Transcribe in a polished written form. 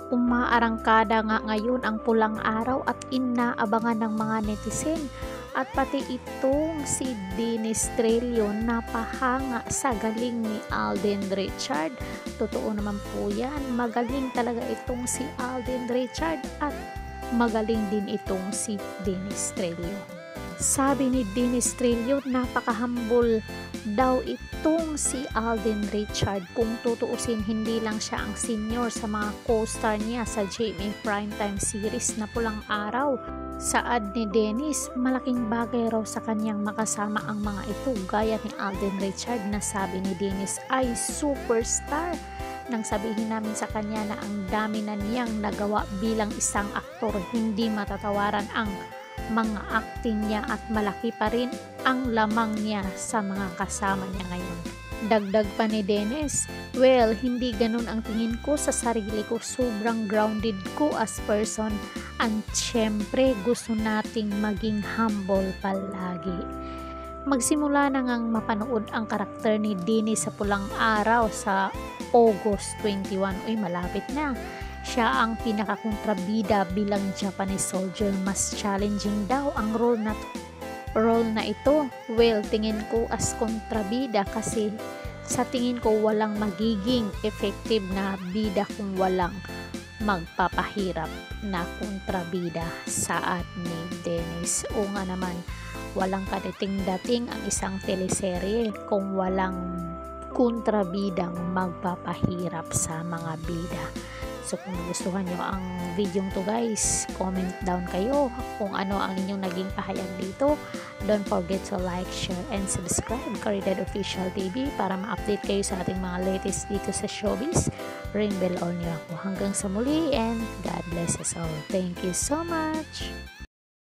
Umaarangkada nga ngayon ang pulang araw at inaabangan ng mga netizen at pati itong si Dennis Trillion napahanga sa galing ni Alden Richard. Totoo naman po yan, magaling talaga itong si Alden Richard at magaling din itong si Dennis Trillion. Sabi ni Dennis Trillion, napaka-humble daw itong si Alden Richard. Kung tutuusin, hindi lang siya ang senior sa mga co-star niya sa GMA Primetime series na Pulang Araw. Saad ni Dennis, malaking bagay raw sa kanyang makasama ang mga ito gaya ni Alden Richard na sabi ni Dennis ay superstar. Nang sabihin namin sa kanya na ang dami na niyang nagawa bilang isang aktor, hindi matatawaran ang mga acting niya at malaki pa rin ang lamang niya sa mga kasama niya ngayon. Dagdag pa ni Dennis, well, hindi ganun ang tingin ko sa sarili ko, sobrang grounded ko as person and syempre gusto nating maging humble palagi. Magsimula na ngang mapanood ang karakter ni Dennis sa Pulang Araw sa August 21. Uy, malapit na. Siya ang pinakakontrabida bilang Japanese soldier. Mas challenging daw ang role na ito. Well, tingin ko as kontrabida kasi sa tingin ko walang magiging effective na bida kung walang magpapahirap na kontrabida, saad ni Dennis. O nga naman, walang kadating-dating ang isang teleserye kung walang kontrabidang magpapahirap sa mga bida. So kung nagustuhan nyo ang video to guys, comment down kayo kung ano ang inyong naging pahayag dito. Don't forget to like, share, and subscribe Caridad Official TV para ma-update kayo sa ating mga latest dito sa showbiz. Ring bell on nyo ako. Hanggang sa muli and God bless us all. Thank you so much!